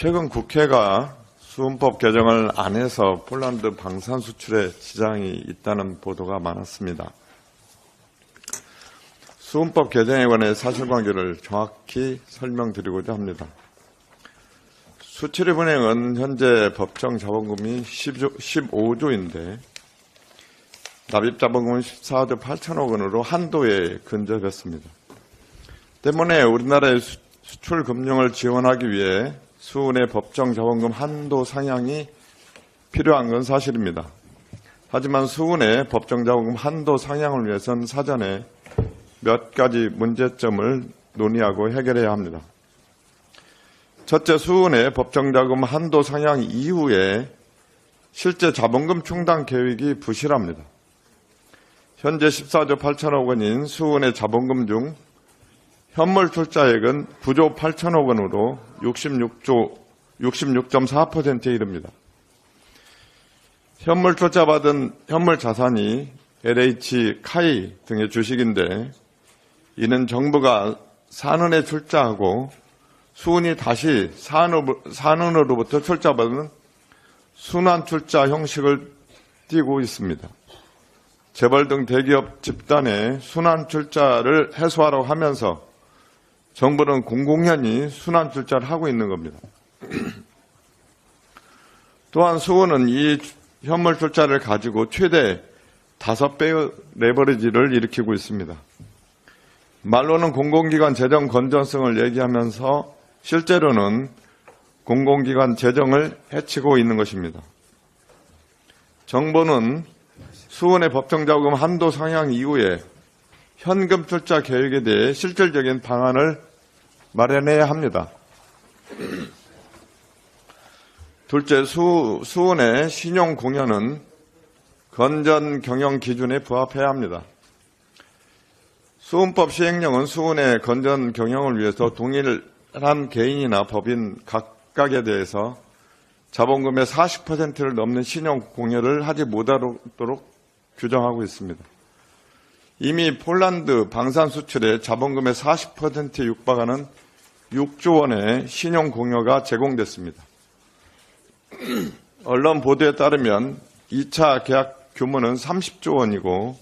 최근 국회가 수은법 개정을 안 해서 폴란드 방산 수출에 지장이 있다는 보도가 많았습니다. 수은법 개정에 관해 사실관계를 정확히 설명드리고자 합니다. 수출입은행은 현재 법정 자본금이 15조인데 납입자본금은 14조 8천억 원으로 한도에 근접했습니다. 때문에 우리나라의 수출 금융을 지원하기 위해 수은의 법정 자본금 한도 상향이 필요한 건 사실입니다. 하지만 수은의 법정 자본금 한도 상향을 위해서는 사전에 몇 가지 문제점을 논의하고 해결해야 합니다. 첫째, 수은의 법정 자본금 한도 상향 이후에 실제 자본금 충당 계획이 부실합니다. 현재 14조 8천억 원인 수은의 자본금 중 현물 출자액은 9조 8천억 원으로 66.4%에 이릅니다. 현물 출자받은 현물 자산이 LH, 카이 등의 주식인데 이는 정부가 산은에 출자하고 수은이 다시 산은으로부터 출자받은 순환 출자 형식을 띠고 있습니다. 재벌 등 대기업 집단의 순환 출자를 해소하라고 하면서 정부는 공공연히 순환 출자를 하고 있는 겁니다. 또한 수은은 이 현물 출자를 가지고 최대 5배의 레버리지를 일으키고 있습니다. 말로는 공공기관 재정 건전성을 얘기하면서 실제로는 공공기관 재정을 해치고 있는 것입니다. 정부는 수은의 법정자금 한도 상향 이후에 현금 출자 계획에 대해 실질적인 방안을 마련해야 합니다. 둘째, 수은의 신용 공여는 건전 경영 기준에 부합해야 합니다. 수은법 시행령은 수은의 건전 경영을 위해서 동일한 개인이나 법인 각각에 대해서 자본금의 40%를 넘는 신용 공여를 하지 못하도록 규정하고 있습니다. 이미 폴란드 방산 수출의 자본금의 40%에 육박하는 6조 원의 신용 공여가 제공됐습니다. 언론 보도에 따르면 2차 계약 규모는 30조 원이고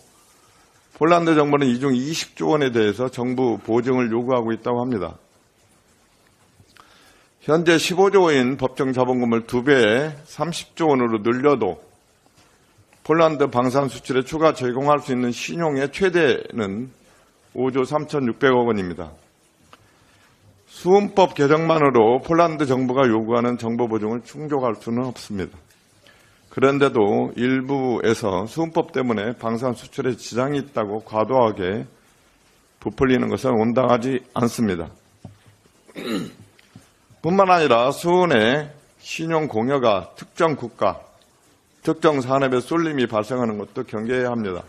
폴란드 정부는 이 중 20조 원에 대해서 정부 보증을 요구하고 있다고 합니다. 현재 15조 원인 법정 자본금을 2배에 30조 원으로 늘려도 폴란드 방산 수출에 추가 제공할 수 있는 신용의 최대는 5조 3,600억 원입니다. 수은법 개정만으로 폴란드 정부가 요구하는 정보 보증을 충족할 수는 없습니다. 그런데도 일부에서 수은법 때문에 방산 수출에 지장이 있다고 과도하게 부풀리는 것은 온당하지 않습니다. 뿐만 아니라 수은의 신용 공여가 특정 국가, 특정 산업에 쏠림이 발생하는 것도 경계해야 합니다.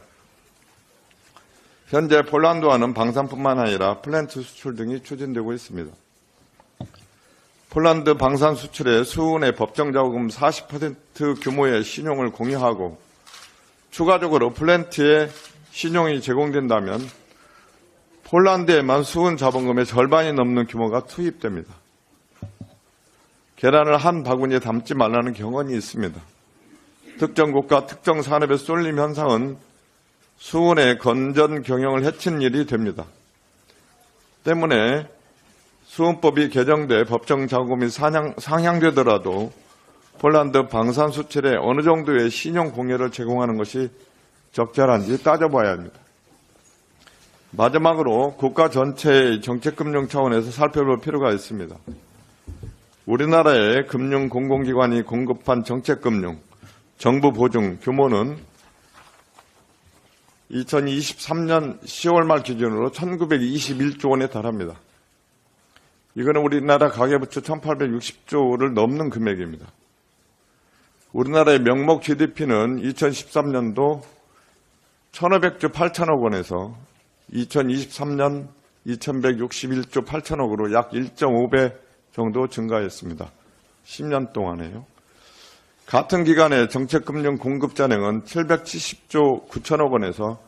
현재 폴란드와는 방산뿐만 아니라 플랜트 수출 등이 추진되고 있습니다. 폴란드 방산 수출에 수은의 법정 자본금 40% 규모의 신용을 공여하고 추가적으로 플랜트에 신용이 제공된다면 폴란드에만 수은 자본금의 절반이 넘는 규모가 투입됩니다. 계란을 한 바구니에 담지 말라는 경언이 있습니다. 특정 국가, 특정 산업의 쏠림 현상은 수은의 건전 경영을 해치는 일이 됩니다. 때문에 수은법이 개정돼 법정 자본금이 상향되더라도 폴란드 방산 수출에 어느 정도의 신용 공여를 제공하는 것이 적절한지 따져봐야 합니다. 마지막으로 국가 전체의 정책금융 차원에서 살펴볼 필요가 있습니다. 우리나라의 금융 공공기관이 공급한 정책금융, 정부 보증 규모는 2023년 10월 말 기준으로 1921조 원에 달합니다. 이거는 우리나라 가계부채 1860조를 넘는 금액입니다. 우리나라의 명목 GDP는 2013년도 1500조 8천억 원에서 2023년 2161조 8천억으로 약 1.5배 정도 증가했습니다. 10년 동안에요. 같은 기간에 정책금융 공급 잔액은 770조 9천억 원에서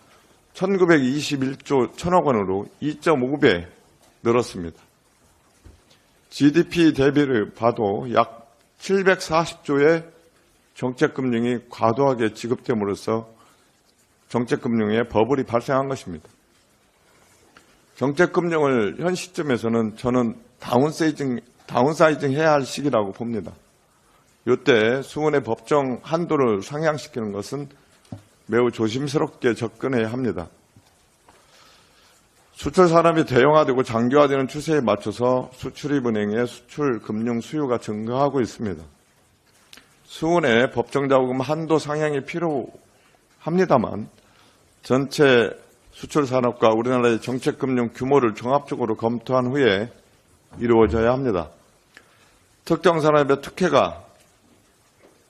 1921조 1천억 원으로 2.5배 늘었습니다. GDP 대비를 봐도 약 740조의 정책금융이 과도하게 지급됨으로써 정책금융에 버블이 발생한 것입니다. 정책금융을 현 시점에서는 저는 다운사이징 해야 할 시기라고 봅니다. 이때 수은의 법정 한도를 상향시키는 것은 매우 조심스럽게 접근해야 합니다. 수출 산업이 대형화되고 장기화되는 추세에 맞춰서 수출입은행의 수출 금융 수요가 증가하고 있습니다. 수은의 법정자금 한도 상향이 필요합니다만 전체 수출 산업과 우리나라의 정책금융 규모를 종합적으로 검토한 후에 이루어져야 합니다. 특정 산업의 특혜가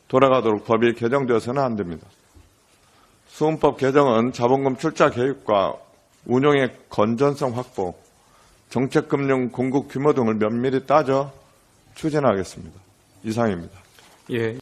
돌아가도록 법이 개정되어서는 안 됩니다. 수은법 개정은 자본금 출자 계획과 운용의 건전성 확보, 정책금융 공급 규모 등을 면밀히 따져 추진하겠습니다. 이상입니다. 예.